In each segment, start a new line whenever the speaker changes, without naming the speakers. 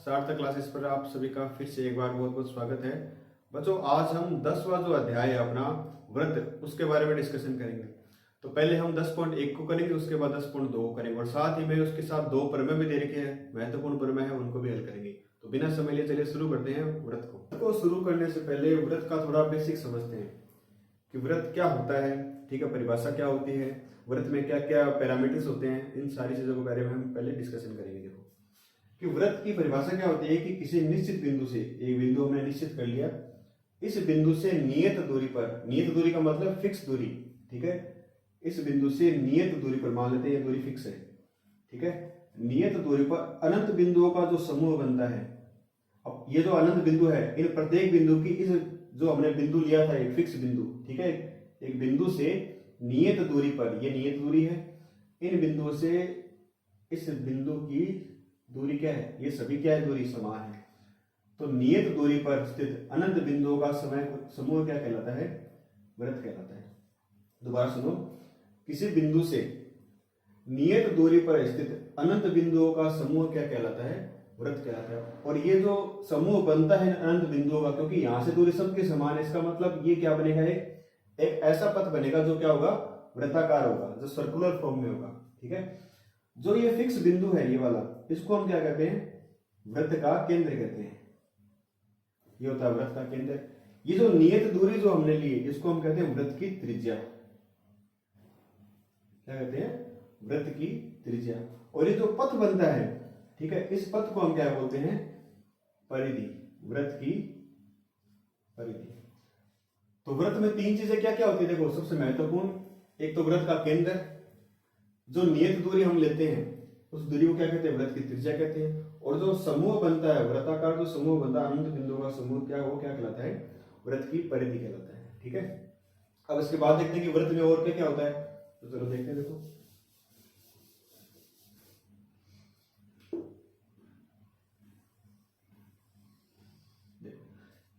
सार्थक क्लासेस पर आप सभी का फिर से एक बार बहुत बहुत स्वागत है। बच्चों, आज हम 10वां जो अध्याय है अपना व्रत, उसके बारे में डिस्कशन करेंगे। तो पहले हम 10.1 को करेंगे, उसके बाद 10.2 को करेंगे और साथ ही में उसके साथ दो प्रमेय भी दे रखे हैं, महत्वपूर्ण प्रमेय है, उनको भी हल करेंगे। तो बिना समय लिए चलिए शुरू करते हैं व्रत को। शुरू करने से पहले व्रत का थोड़ा बेसिक समझते हैं कि व्रत क्या होता है, ठीक है, परिभाषा क्या होती है, व्रत में क्या क्या पैरामीटर्स होते हैं, इन सारी चीजों के बारे में हम पहले डिस्कशन करेंगे। देखो कि व्रत की परिभाषा क्या होती है कि किसी निश्चित बिंदु से, एक बिंदु हमने निश्चित कर लिया, इस बिंदु से नियत दूरी पर, नियत दूरी का मतलब फिक्स दूरी, ठीक है, इस बिंदु से नियत दूरी पर, मान लेते हैं ये दूरी फिक्स है, ठीक है, नियत दूरी पर अनंत बिंदुओं का जो समूह बनता है। अब ये जो अनंत बिंदु है, इन प्रत्येक बिंदु की, इस जो हमने बिंदु लिया था एक फिक्स बिंदु, ठीक है, एक बिंदु से नियत दूरी पर, ये नियत दूरी है, इन बिंदुओं से इस बिंदु की दूरी क्या है, ये सभी क्या है, दूरी समान है। तो नियत दूरी पर स्थित अनंत बिंदुओं का समूह क्या कहलाता है, व्रत कहलाता है। दोबारा सुनो, किसी बिंदु से नियत दूरी पर स्थित अनंत बिंदुओं का समूह क्या कहलाता है, व्रत कहलाता है। और ये जो समूह बनता है अनंत बिंदुओं का, क्योंकि यहां से दूरी सबकी समान है, इसका मतलब ये क्या बनेगा, एक ऐसा पथ बनेगा जो क्या होगा, वृत्ताकार होगा, जो सर्कुलर फॉर्म में होगा, ठीक है। जो ये फिक्स बिंदु है, ये वाला, इसको हम क्या कहते हैं, वृत्त का केंद्र कहते हैं। ये होता है वृत्त का केंद्र। ये जो नियत दूरी जो हमने ली, इसको हम कहते हैं वृत्त की त्रिज्या। क्या कहते हैं, वृत्त की त्रिज्या। और ये जो पथ बनता है, ठीक है, इस पथ को हम क्या बोलते हैं, परिधि, वृत्त की परिधि। तो वृत्त में तीन चीजें क्या क्या होती है, देखो सबसे महत्वपूर्ण, एक तो वृत्त का केंद्र, जो नियत दूरी हम लेते हैं उस दूरी को क्या कहते हैं, वृत्त की त्रिज्या कहते हैं। और जो समूह बनता है, वृत्ताकार जो समूह बनता है, अनंत बिंदुओं का समूह, क्या वो क्या कहलाता है, वृत्त की परिधि कहलाता है, ठीक है। अब इसके बाद देखते हैं कि वृत्त में और क्या क्या होता है, तो चलो देखते हैं। देखो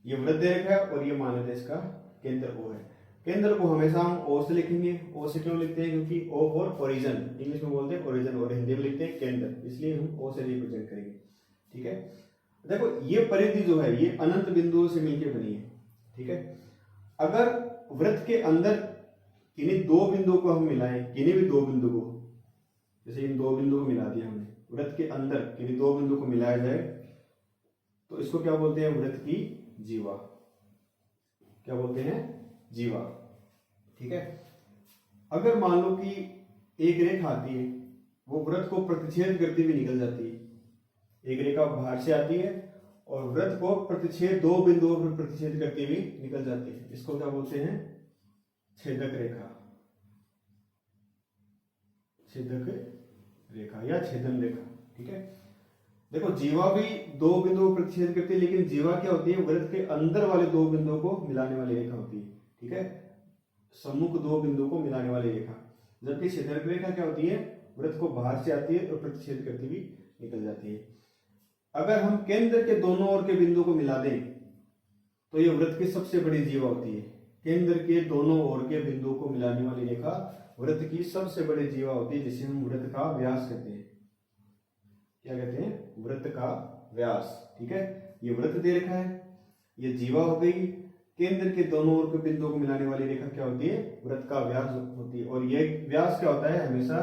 ये वृत्त रेखा है और ये मान लेते हैं इसका केंद्र O है। केंद्र को हमेशा हम O से लिखेंगे। O से क्यों लिखते हैं, क्योंकि O फॉर ओरिजिन, इंग्लिश में बोलते हैं ओरिजिन, और हिंदी में लिखते हैं केंद्र, इसलिए हम O से रिप्रेजेंट करेंगे, ठीक है। देखो ये परिधि जो है, ये अनंत बिंदुओं से मिलकर बनी है, ठीक है। अगर वृत्त के अंदर किन्हीं दो बिंदुओं को हम मिलाएं, किन्हीं भी दो बिंदु को, जैसे इन दो बिंदुओं को मिला दिया हमने, वृत्त के अंदर किन्हीं दो बिंदु को मिलाया जाए तो इसको क्या बोलते हैं, वृत्त की जीवा। क्या बोलते हैं, जीवा, ठीक है। अगर मान लो कि एक रेखा आती है, वो वृत्त को प्रतिच्छेद करती हुई निकल जाती है, एक रेखा बाहर से आती है और वृत्त को प्रतिच्छेद, दो बिंदुओं पर प्रतिच्छेद करती हुई निकल जाती है, इसको क्या बोलते हैं, छेदक रेखा, छेदक रेखा या छेदन रेखा, ठीक है। देखो जीवा भी दो बिंदुओं पर प्रतिच्छेद करती है, लेकिन जीवा क्या होती है, वृत्त के अंदर वाले दो बिंदुओं को मिलाने वाली रेखा होती है, ठीक है, सम्मुख दो बिंदुओं को मिलाने वाली रेखा। जबकि छेदक रेखा क्या होती है, वृत्त को बाहर से आती है और प्रतिच्छेद करती हुई निकल जाती है। अगर हम केंद्र के दोनों ओर के बिंदु को मिला दें तो ये वृत्त की सबसे बड़ी जीवा होती है। केंद्र के दोनों ओर के बिंदुओं को मिलाने वाली रेखा वृत्त की सबसे बड़ी जीवा होती है, जिसे हम वृत्त का व्यास कहते हैं। क्या कहते हैं, वृत्त का व्यास, ठीक है। ये वृत्त दे रखा है, ये जीवा हो गई, केंद्र के दोनों ओर के बिंदुओं को मिलाने वाली रेखा क्या होती है, वृत्त का व्यास होती है। और ये व्यास क्या होता है, हमेशा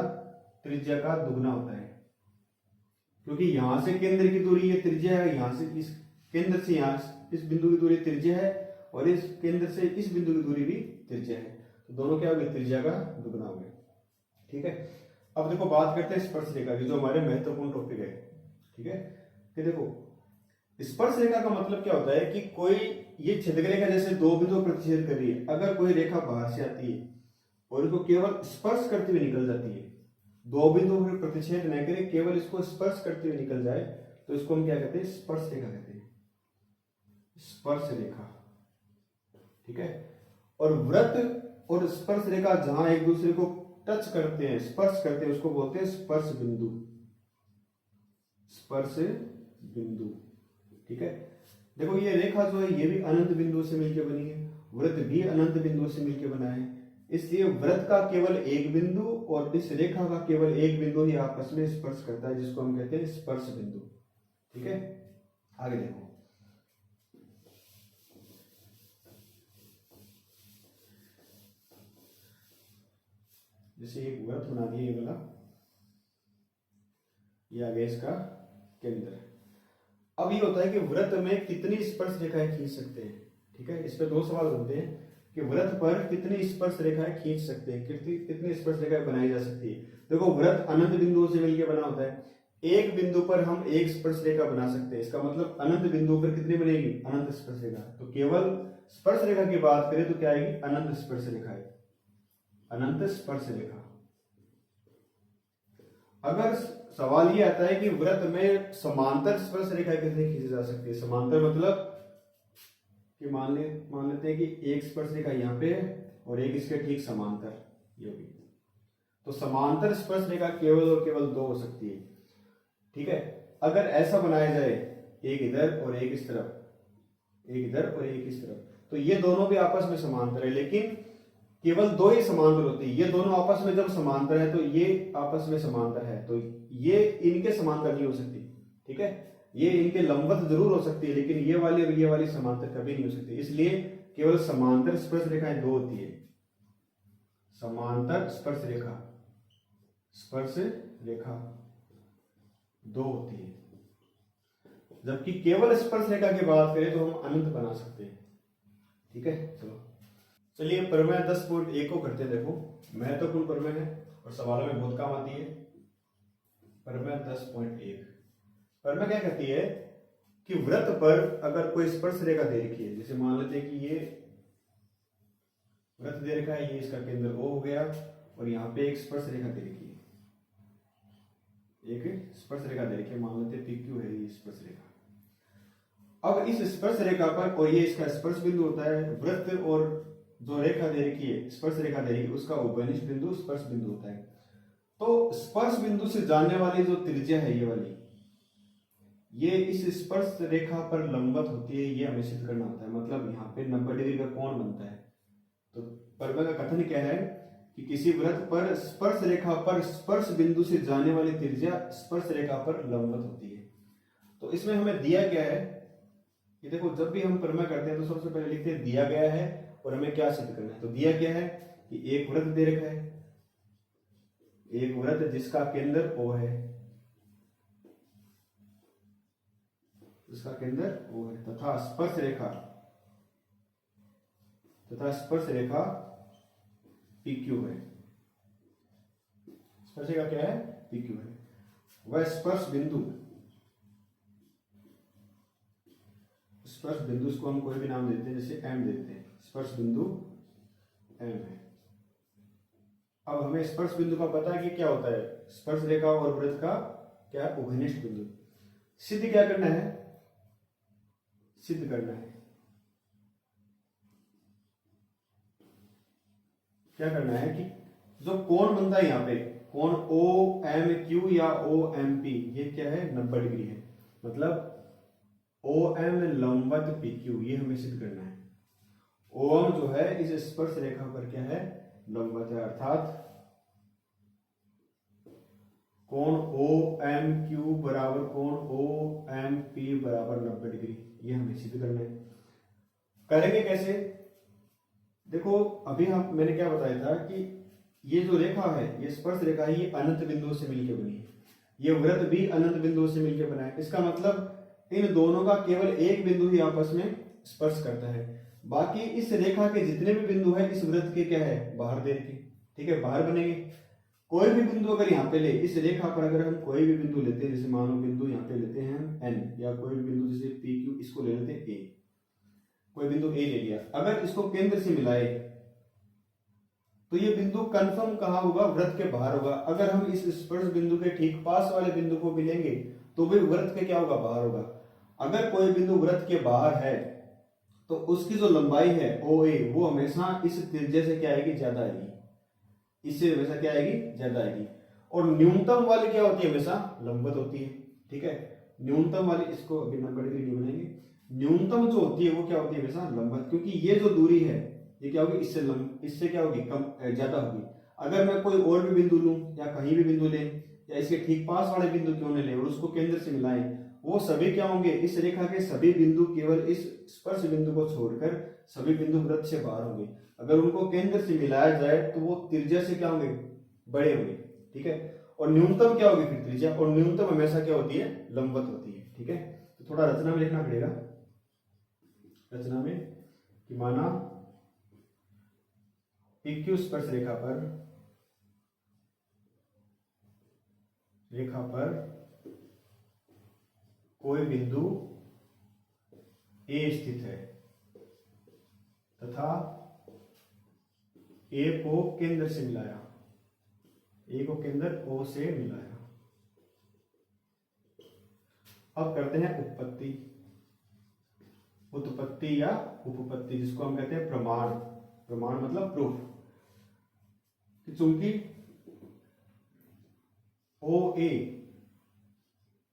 त्रिज्या का दुगना होता है, क्योंकि यहां से केंद्र की दूरी ये त्रिज्या है, यहां से इस केंद्र से यहां इस बिंदु की दूरी त्रिज्या है, और इस केंद्र से इस बिंदु की दूरी भी त्रिज्या है, तो दोनों क्या हो गए, त्रिज्या का दुगना हो गया, ठीक है। अब देखो बात करते हैं स्पर्श रेखा की, जो हमारे महत्वपूर्ण टॉपिक है, ठीक है। कि देखो स्पर्श रेखा का मतलब क्या होता है कि कोई, ये छेदक रेखा जैसे दो बिंदु प्रतिच्छेद कर रही है, अगर कोई रेखा बाहर से आती है और इसको केवल स्पर्श करते हुए निकल जाती है, दो बिंदु पर प्रतिच्छेद न करे, केवल इसको स्पर्श करते हुए निकल जाए, तो इसको हम क्या कहते हैं, स्पर्श रेखा कहते हैं, स्पर्श रेखा, ठीक है। और वृत्त और स्पर्श रेखा जहां एक दूसरे को टच करते हैं, स्पर्श करते हैं, उसको बोलते हैं स्पर्श बिंदु, स्पर्श बिंदु, ठीक है। देखो ये रेखा जो है, ये भी अनंत बिंदु से मिलकर बनी है, वृत्त भी अनंत बिंदु से मिलकर बना है, इसलिए वृत्त का केवल एक बिंदु और इस रेखा का केवल एक बिंदु ही आपस में स्पर्श करता है, जिसको हम कहते हैं स्पर्श बिंदु, ठीक है। आगे देखो, जैसे एक वृत्त बना दिया ये वाला, ये आ गया इसका केंद्र। अब ये होता है कि वृत्त में कितनी स्पर्श रेखाएं खींच सकते हैं। ठीक है, इस पे दो सवाल बनते हैं कि वृत्त पर कितनी स्पर्श रेखाएं खींच सकते हैं, कितनी स्पर्श रेखाएं बनाई जा सकती है। देखो वृत्त अनंत बिंदुओं से मिलकर बना होता है, एक बिंदु पर हम एक स्पर्श रेखा बना सकते हैं, इसका मतलब अनंत बिंदु पर कितनी बनेगी, अनंत स्पर्श रेखा। तो केवल स्पर्श रेखा की बात करें तो क्या आएगी, अनंत स्पर्श रेखा है, अनंत स्पर्श रेखा। अगर सवाल ये आता है कि वृत्त में समांतर स्पर्श रेखा कितनी खींची जा सकती है, समांतर मतलब कि मान लेते हैं कि एक स्पर्श रेखा यहाँ पे है और एक इसके ठीक समांतर ये होगी, तो समांतर स्पर्श रेखा केवल और केवल दो हो सकती है। ठीक है, अगर ऐसा बनाया जाए, एक इधर और एक इस तरफ, एक इधर और एक इस तरफ, तो ये दोनों भी आपस में समांतर है, लेकिन केवल दो ही समांतर होती है। ये दोनों आपस में जब समांतर है तो ये आपस में समांतर है, तो ये इनके समांतर नहीं हो सकती। ठीक है, ये इनके लंबवत जरूर हो सकती है, लेकिन ये वाली और ये वाली समांतर कभी नहीं हो सकती। इसलिए केवल समांतर स्पर्श रेखाएं दो होती है, समांतर स्पर्श रेखा, स्पर्श रेखा दो होती है। जबकि केवल स्पर्श रेखा की बात करें तो हम अनंत बना सकते हैं। ठीक है, चलो चलिए प्रमेय 10.1 को करते हैं। देखो महत्वपूर्ण प्रमेय है और सवालों में बहुत काम आती है। प्रमेय 10.1 प्रमेय क्या कहती है कि वृत्त पर अगर कोई स्पर्श रेखा दे रखी है, जैसे मान लेते हैं कि ये वृत्त दे रखा है, ये इसका केंद्र O हो गया और यहाँ पे एक स्पर्श रेखा दे रखी है, एक स्पर्श रेखा दे रखी है, मान लेते हैं PQ है ये स्पर्श रेखा। अब इस स्पर्श रेखा पर, और ये इसका स्पर्श बिंदु होता है, वृत्त और जो रेखा दे रखी है, स्पर्श रेखा दे रखी है, उसका उभयनिष्ठ बिंदु स्पर्श बिंदु होता है। तो स्पर्श बिंदु से जाने वाली जो त्रिज्या है ये वाली, ये इस स्पर्श रेखा पर लंबवत होती है, ये हमें सिद्ध करना होता है। मतलब यहाँ पे 90 डिग्री का कोण बनता है। तो प्रमेय का कथन क्या है कि किसी वृत्त पर स्पर्श रेखा पर स्पर्श बिंदु से जाने वाली त्रिज्या स्पर्श रेखा पर लंबवत होती है। तो इसमें हमें दिया गया है, ये देखो जब भी हम प्रमेय करते हैं तो सबसे पहले लिखते हैं दिया गया है और हमें क्या सिद्ध करना है। तो दिया गया है कि एक वृत्त दे रखा है, एक वृत्त जिसका केंद्र O है, इसका केंद्र O है, तथा स्पर्श रेखा PQ है। स्पर्श रेखा क्या है, PQ है। वह स्पर्श बिंदु इसको हम कोई भी नाम देते हैं, जैसे M देते हैं, स्पर्श बिंदु M है। अब हमें स्पर्श बिंदु का पता है कि क्या होता है, स्पर्श रेखा और वृत्त का क्या उभयनिष्ठ बिंदु। सिद्ध क्या करना है, सिद्ध करना है, क्या करना है कि जो कोण बनता है यहाँ पे, कोण OMQ या OMP, ये क्या है 90 डिग्री है। मतलब OM लंबवत PQ, ये हमें सिद्ध करना है। OM जो है इस स्पर्श रेखा पर क्या है, लंबवत है, अर्थात कोण OMQ बराबर कोण OMP बराबर 90 डिग्री, ये हमें सिद्ध करना है। करेंगे कैसे, देखो अभी मैंने क्या बताया था कि ये जो रेखा है, ये स्पर्श रेखा है, ये अनंत बिंदुओं से मिलकर बनी है, ये वृत्त भी अनंत बिंदुओं से मिलकर बना है। इसका मतलब इन दोनों का केवल एक बिंदु ही आपस में स्पर्श करता है, बाकी इस रेखा के जितने भी बिंदु है इस वृत्त के क्या है, बाहर दे रखे। ठीक है, बाहर बनेंगे। कोई भी बिंदु अगर यहाँ पे ले, इस रेखा पर अगर हम कोई भी बिंदु लेते हैं, जैसे मानो बिंदु यहाँ पे लेते हैं हम N, या कोई भी बिंदु जैसे PQ, इसको ले लेते हैं A, कोई बिंदु A ले लिया, अगर इसको केंद्र से मिलाए तो ये बिंदु कंफर्म कहाँ होगा, वृत्त के बाहर होगा। अगर हम इस स्पर्श बिंदु के ठीक पास वाले बिंदु को भी लेंगे तो भी वृत्त के क्या होगा, बाहर होगा। अगर कोई बिंदु वृत्त के बाहर है तो उसकी जो लंबाई है OA, वो हमेशा इस त्रिज्या से क्या आएगी, ज्यादा आएगी, इससे हमेशा क्या आएगी, ज्यादा आएगी। और न्यूनतम वाली क्या होती है, हमेशा लंबवत होती है। ठीक है, न्यूनतम वाली, इसको अभी 90 डिग्री नहीं बनाएंगे, न्यूनतम जो होती है वो क्या होती है, हमेशा लंबवत, क्योंकि ये जो दूरी है ये क्या होगी, इससे क्या होगी, कम ज्यादा होगी। अगर मैं कोई और भी बिंदु लूं या कहीं भी बिंदु ले, या इसके ठीक पास वाले बिंदु क्यों न ले और उसको केंद्र से मिलाएं, वो सभी क्या होंगे, इस रेखा के सभी बिंदु केवल इस स्पर्श बिंदु को छोड़कर सभी बिंदु वृत्त से बाहर होंगे। अगर उनको केंद्र से मिलाया जाए तो वो त्रिज्या से क्या होंगे, बड़े होंगे। ठीक है, और न्यूनतम क्या होगी फिर त्रिज्या, और न्यूनतम हमेशा क्या होती है, लंबवत होती है। ठीक है, तो थोड़ा रचना में लिखना पड़ेगा। रचना में कि माना PQ स्पर्श रेखा पर कोई बिंदु A स्थित है तथा A को केंद्र से मिलाया, A को केंद्र O से मिलाया। अब करते हैं उत्पत्ति या उपपत्ति, जिसको हम कहते हैं प्रमाण। प्रमाण मतलब प्रूफ कि चूंकि OA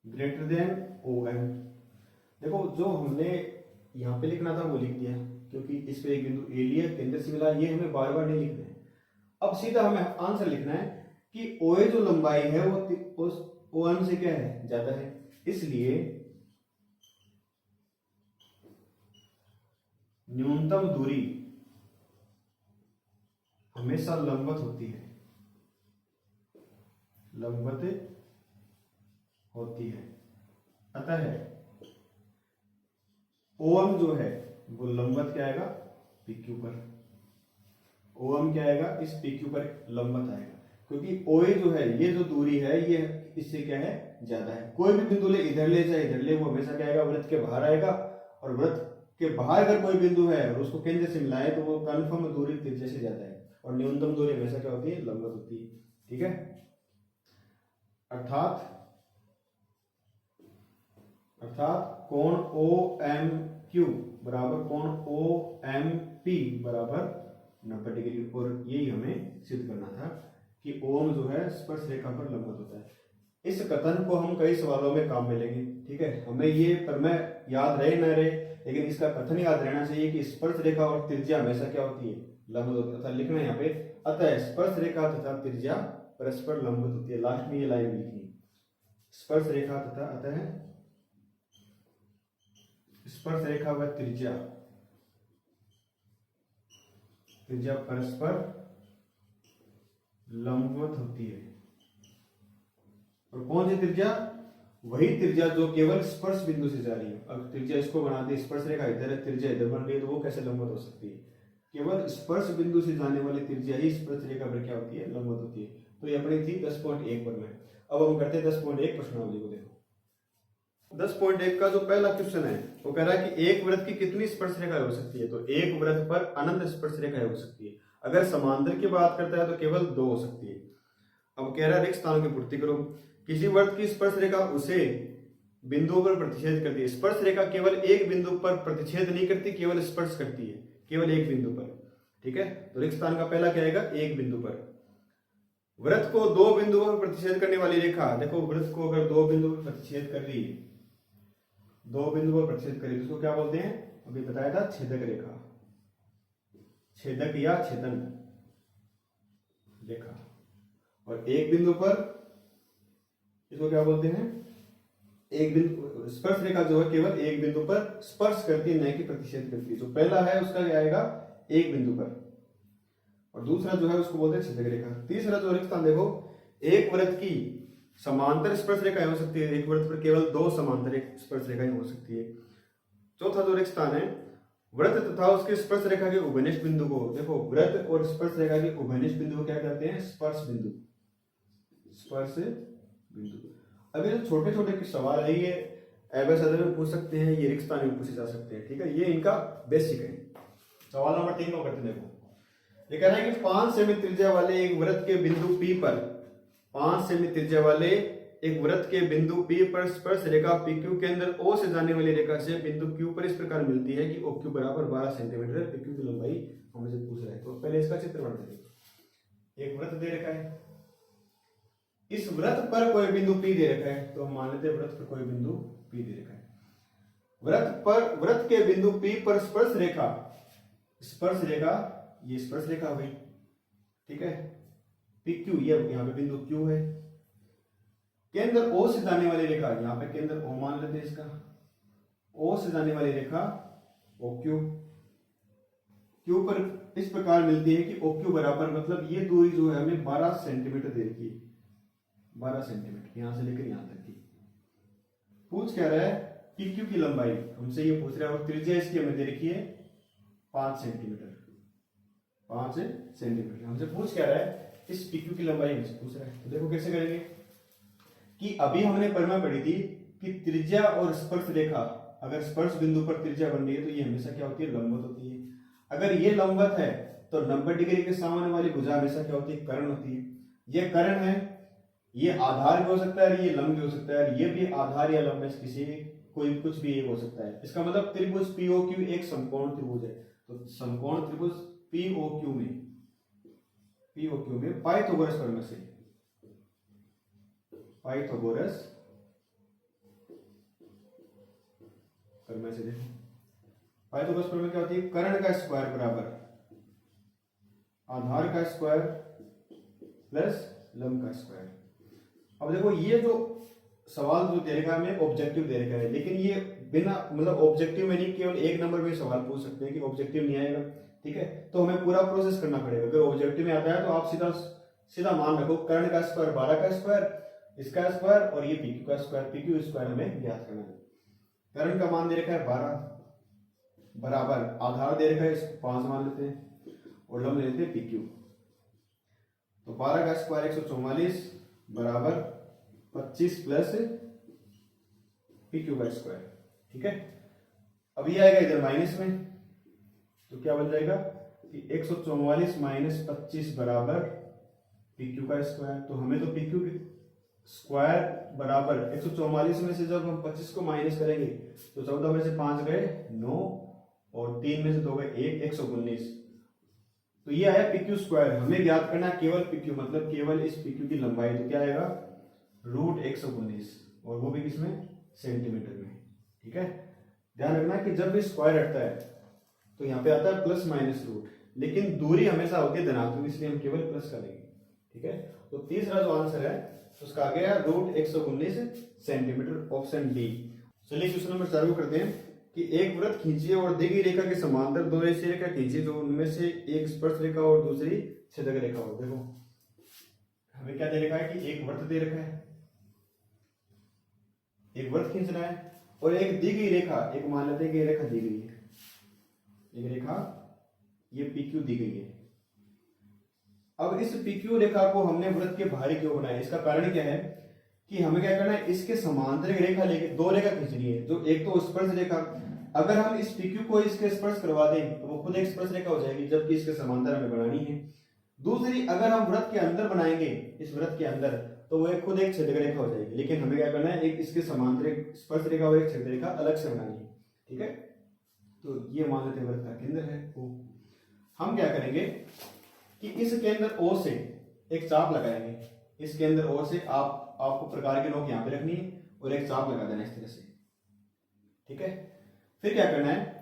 ग्रेटर देन OM, देखो जो हमने यहां पे लिखना था वो लिख दिया, क्योंकि इस पे एक बिंदु A लिया, केंद्र से मिला, ये हमें बार बार नहीं लिखना है। अब सीधा हमें आंसर लिखना है कि OA जो लंबाई है वो उस OM से क्या है, ज्यादा है, इसलिए न्यूनतम दूरी हमेशा लंबवत होती है, अतः OM जो है वो लंबवत क्या आएगा, PQ पर। OM क्या आएगा, इस PQ पर लंबवत आएगा, क्योंकि OA जो है, ये जो दूरी है ये इससे क्या है, ज्यादा है। कोई भी बिंदु ले, इधर ले चाहे इधर ले, वो हमेशा क्या आएगा, वृत्त के बाहर आएगा। और वृत्त के बाहर अगर कोई बिंदु है और उसको केंद्र से मिलाए तो वो कन्फर्म दूरी त्रिज्या से ज्यादा है, और न्यूनतम दूरी हमेशा क्या होती है, लंबवत होती है। ठीक है, अर्थात कोण OMQ बराबर कोण OMP बराबर 90 डिग्री। और यही हमें सिद्ध करना था कि OM जो है स्पर्श रेखा पर लंबवत होता है। इस कथन को हम कई सवालों में काम में लेंगे। ठीक है, हमें ये प्रमेय याद रहे न रहे, लेकिन इसका कथन याद रहना चाहिए कि स्पर्श रेखा और त्रिज्या हमेशा क्या होती है, लंबवत होती है। लिखना है यहाँ पे, अतः स्पर्श रेखा तथा त्रिज्या परस्पर लंबवत होती है। लास्ट में ये लाइन लिखनी, स्पर्श रेखा तथा अतः स्पर्श रेखा व त्रिज्या परस्पर लंबवत होती है। और कौन सी त्रिज्या, वही त्रिज्या जो केवल स्पर्श बिंदु से जा रही है। अब त्रिज्या इसको बना दी, स्पर्श रेखा इधर है, त्रिज्या इधर बन रही है, तो वो कैसे लंबवत हो सकती है, केवल स्पर्श बिंदु से जाने वाली त्रिज्या ही स्पर्श रेखा पर क्या होती है, लंबवत होती है। तो ये अपनी थी 10.1 पर में। अब हम करते हैं 10.1 प्रश्नावली को। देखो 10.1 का जो पहला क्वेश्चन है वो कह रहा है कि एक वृत्त की कितनी स्पर्श रेखाएं हो सकती है, तो एक वृत्त पर अनंत स्पर्श रेखाएं हो सकती है। अगर समांतर की बात करता है तो केवल 2 हो सकती है। अब कह रहा है रिक्त स्थानों की पूर्ति करो। किसी वृत्त की स्पर्श रेखा उसे बिंदुओं पर प्रतिच्छेद करती है। स्पर्श रेखा केवल एक बिंदु पर प्रतिच्छेद नहीं करती, केवल स्पर्श करती है, केवल एक बिंदु पर। ठीक है, तो रिक्त स्थान का पहला क्या आएगा, एक बिंदु पर। वृत्त को 2 बिंदुओं पर प्रतिच्छेद करने वाली रेखा, देखो वृत्त को अगर 2 बिंदु पर प्रतिच्छेद कर रही है, 2 बिंदु पर प्रतिच्छेद करी, उसको क्या बोलते हैं, अभी बताया था, छेदक रेखा, छेदक या छेदन रेखा। और एक बिंदु पर इसको क्या बोलते हैं, एक बिंदु स्पर्श रेखा जो है केवल एक बिंदु पर स्पर्श करती है, न कि प्रतिच्छेद करती है। जो पहला है उसका क्या आएगा, एक बिंदु पर, और दूसरा जो है उसको बोलते हैं छेदक रेखा। तीसरा जो रिक्त स्थान देखो, एक वृत्त की समांतर स्पर्श रेखाएं हो सकती है, एक वृत्त पर केवल 2 समांतर स्पर्श रेखाएं हो सकती है। चौथा जो रिक्त स्थान है, वृत्त तथा उसके स्पर्श रेखा के उभयनिष्ठ बिंदु को, देखो वृत्त और स्पर्श रेखा के उभयनिष्ठ बिंदु को क्या कहते हैं, स्पर्श बिंदु, स्पर्श बिंदु। अभी जो छोटे छोटे सवाल है ये एबीसीडी में पूछ सकते हैं, ये रिक्त स्थान में पूछे जा सकते हैं। ठीक है, ये इनका बेसिक है। सवाल नंबर 3 को करते हैं। देखो ये कह रहा है कि 5 सेमी त्रिज्या वाले एक वृत्त के बिंदु P पर, 5 सेमी त्रिज्या वाले एक वृत्त के बिंदु P पर स्पर्श रेखा PQ के अंदर O से जाने वाली रेखा से बिंदु Q पर इस प्रकार मिलती है कि OQ बराबर 12 सेंटीमीटर है। PQ की लंबाई हमसे पूछ रहा है, तो पहले इसका चित्र बनाते हैं। एक वृत्त दे रखा है, इस वृत्त पर कोई बिंदु P दे रखा है, तो हम मान लेते हैं वृत्त पर कोई बिंदु P दे रखा है। वृत्त के बिंदु P पर स्पर्श रेखा, ये स्पर्श रेखा हुई। ठीक है, PQ ये यहाँ पे बिंदु Q है, केंद्र ओ से जाने वाली रेखा, यहाँ पे केंद्र ओ मान लेते हैं इसका, ओ से जाने वाली रेखा ओ क्यू, क्यू पर इस प्रकार मिलती है कि ओ क्यू बराबर, मतलब ये दूरी जो है हमें 12 सेंटीमीटर दे रखी है, 12 सेंटीमीटर यहां से लेकर यहां तक की। पूछ क्या रहा है, पी क्यू की लंबाई हमसे ये पूछ रहा है, और त्रिज्या इसकी हमें दे रखी है 5 सेंटीमीटर, 5 सेंटीमीटर हमसे पूछ क्या रहा है, इस पी क्यू की लंबाई हमसे पूछ रहा है। तो देखो कैसे करेंगे कि अभी हमने परिमाण पढ़ी थी कि त्रिज्या और स्पर्श रेखा, अगर स्पर्श बिंदु पर त्रिज्या बन रही है तो ये हमेशा क्या होती है, लंबवत होती है। अगर ये लंबवत है तो 90 डिग्री के सामने वाली भुजा हमेशा क्या होती है, कर्ण होती है। ये कर्ण है, ये आधार भी हो सकता है, ये लंब भी हो सकता है, ये भी आधार या लंब में से किसी कोई कुछ भी एक हो सकता है। इसका मतलब त्रिभुज पीओक्यू एक समकोण त्रिभुज है। तो समकोण त्रिभुज पीओक्यू में पाइथागोरस प्रमेय से, पाइथागोरस प्रमेय से देखो, पाइथागोरस प्रमेय क्या होती है, कर्ण का स्क्वायर बराबर आधार का स्क्वायर प्लस लंब का स्क्वायर। अब देखो ये जो सवाल जो दे रखा है हमें ऑब्जेक्टिव दे रखा है, लेकिन ये बिना मतलब ऑब्जेक्टिव में नहीं, केवल एक नंबर में सवाल पूछ सकते हैं कि ऑब्जेक्टिव नहीं आएगा, ठीक है। तो हमें पूरा प्रोसेस करना पड़ेगा। अगर ऑब्जेक्टिव में आता है तो आप सीधा सीधा मान रखो, कर्ण का स्क्वायर 12 का स्क्वायर, इसका स्क्वायर और ये पीक्यू का स्क्वायर, पीक्यू स्क्वायर हमें ज्ञात करना है। कर्ण का मान दे रखा है 12 बराबर आधार दे रखा है, इसको 5 मान लेते हैं और लंब ले लेते हैं पीक्यू। तो 12 का स्क्वायर 144 बराबर 25 प्लस पीक्यू का स्क्वायर, ठीक है। अब ये आएगा इधर माइनस में, तो क्या बन जाएगा कि 144 माइनस 25 बराबर पीक्यू का स्क्वायर। तो हमें तो पीक्यू स्क्वायर बराबर 144 में से जब हम 25 को माइनस करेंगे तो 14 में से 5 गए 9 और 3 में से 2 गए 1, 119। तो ये आया पीक्यू स्क्वायर। हमें ज्ञात करना केवल पीक्यू, मतलब केवल इस पीक्यू की लंबाई। तो क्या आएगा √119, और वो भी किसमें, सेंटीमीटर में, ठीक है। ध्यान रखना कि जब भी स्क्वायर हटता है तो यहाँ पे आता है प्लस माइनस रूट, लेकिन दूरी हमेशा होती है धनात्मक, इसलिए हम केवल प्लस करेंगे, ठीक है। तो तीसरा जो आंसर है उसका आ गया √119 सेंटीमीटर, ऑप्शन डी। चलिए क्वेश्चन नंबर 4 को करते हैं कि एक वृत्त खींचिए और दी गई रेखा के समांतर दो ऐसी रेखा खींचिए जो उनमें से एक स्पर्श रेखा और दूसरी छेदक रेखा हो। देखो हमें क्या दे रखा है कि एक वृत्त दे रखा है, एक वृत्त खींचना है, और एक दी गई रेखा, एक मान लेते हैं कि रेखा दी गई है, एक रेखा ये PQ दी गई है। अब इस PQ रेखा को हमने वृत्त के बाहरी क्यों बनाया, इसका कारण क्या है कि हमें क्या करना है, इसके समांतर एक रेखा लेके दो रेखा खींचनी है, जो एक तो स्पर्श रेखा, अगर हम इस PQ को इसके स्पर्श करवा दें तो वो खुद एक स्पर्श रेखा हो जाएगी, जबकि इसके समांतर हमें बनानी है। दूसरी, अगर हम वृत्त के अंदर बनाएंगे, इस वृत्त के अंदर, तो वो खुद एक छेदक रेखा हो जाएगी, लेकिन हमें क्या करना है, एक इसके समांतर एक स्पर्श रेखा और एक छेदक रेखा अलग से बनानी है, ठीक है। तो ये मान लेते हैं वृत्त का केंद्र है O। हम क्या करेंगे कि इस केंद्र O से एक चाप लगाएंगे, इस केंद्र O से आपको प्रकार की नोक यहाँ पे रखनी है और एक चाप लगा देना इस तरह से, ठीक है। फिर क्या करना है,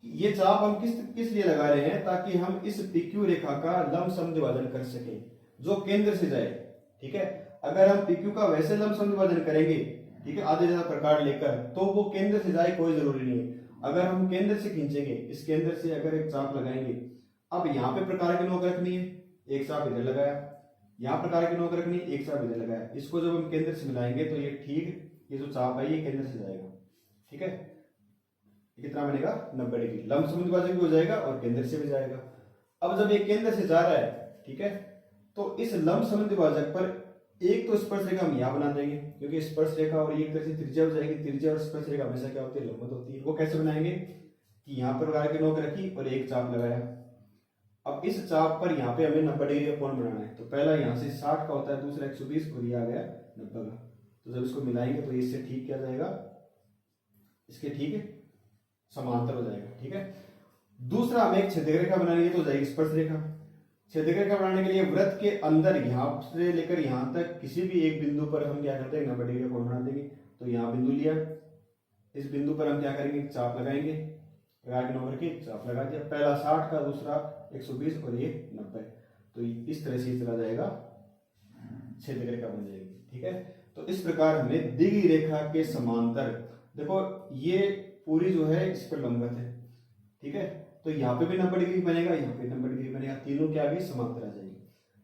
ये चाप हम किस लिए लगा रहे हैं, ताकि हम इस PQ रेखा का लंब समद्विभाजन कर सकें जो केंद्र से जाए, ठीक है। अगर हम PQ का वैसे लंब समद्विभाजन करेंगे, ठीक है, आधे जैसा प्रकार लेकर, तो वो केंद्र से जाए कोई जरूरी नहीं है। अगर हम केंद्र से खींचेंगे, इस केंद्र से अगर एक चाप लगाएंगे, अब यहाँ पे प्रकार की नोक रखनी है, एक चाप इधर लगाया, यहाँ प्रकार की नोक रखनी, एक चाप इधर लगाया, इसको जब हम केंद्र से मिलाएंगे तो ये ठीक, ये जो चाप है ये केंद्र से जाएगा, ठीक है। कितना बनेगा, 90 डिग्री, लंब समद्विभाजन भी हो जाएगा और केंद्र से भी जाएगा। अब जब ये केंद्र से जा रहा है, ठीक है, तो इस लंब समद्विभाजक पर एक तो स्पर्श रेखा हम यहाँ बना देंगे, क्योंकि स्पर्श रेखा और ये एक तरह से त्रिज्या हो जाएगी, त्रिज्या और स्पर्श रेखा हमेशा क्या होती है, लंबवत होती है। वो कैसे बनाएंगे कि यहाँ पर प्रकार की नोक रखी और एक चाप लगाया। अब इस चाप पर यहाँ पे हमें 90 डिग्री का कोण बनाना है, तो पहला यहाँ से 60 का होता है, दूसरा 120 और ये आ गया 90 का। तो जब इसको मिलाएंगे तो इससे ठीक क्या जाएगा, इसके ठीक समांतर हो जाएगा, ठीक है। दूसरा हमें एक छेदक रेखा बनानी है, तो हो जाएगी स्पर्श रेखा। छेदक रेखा बनाने के लिए वृत्त के अंदर यहाँ से लेकर यहाँ तक किसी भी एक बिंदु पर हम क्या करते हैं, 90 डिग्री का कोण बना देंगे। तो यहाँ बिंदु लिया, इस बिंदु पर हम क्या करेंगे, चाप लगाएंगे, प्रकार की नोक रखी, चाप लगा दिया, पहला 60 का, दूसरा 120 और ये 90। तो इस तरह से चला जाएगा, छेदक रेखा बन जाएगी, ठीक है। तो इस प्रकार हमें दी गई रेखा के समांतर, देखो ये पूरी जो है इस पर लंबवत है, ठीक है, तो यहाँ पे भी 90 डिग्री बनेगा, यहाँ पे 90 डिग्री बनेगा, तीनों क्या आ गई समांतर आ जाएगी।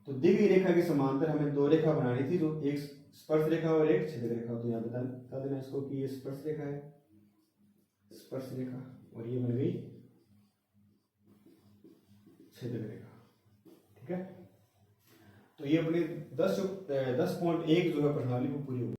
तो दी गई रेखा के समांतर हमें दो रेखा बनानी थी, जो एक स्पर्श रेखा और एक छेदक रेखा। तो यहाँ बता देना इसको कि ये स्पर्श रेखा है, स्पर्श रेखा, और ये बन गई छेदक रेखा, ठीक है। तो ये अपनी 10.1 जो है प्रश्नावली वो पूरी होगी।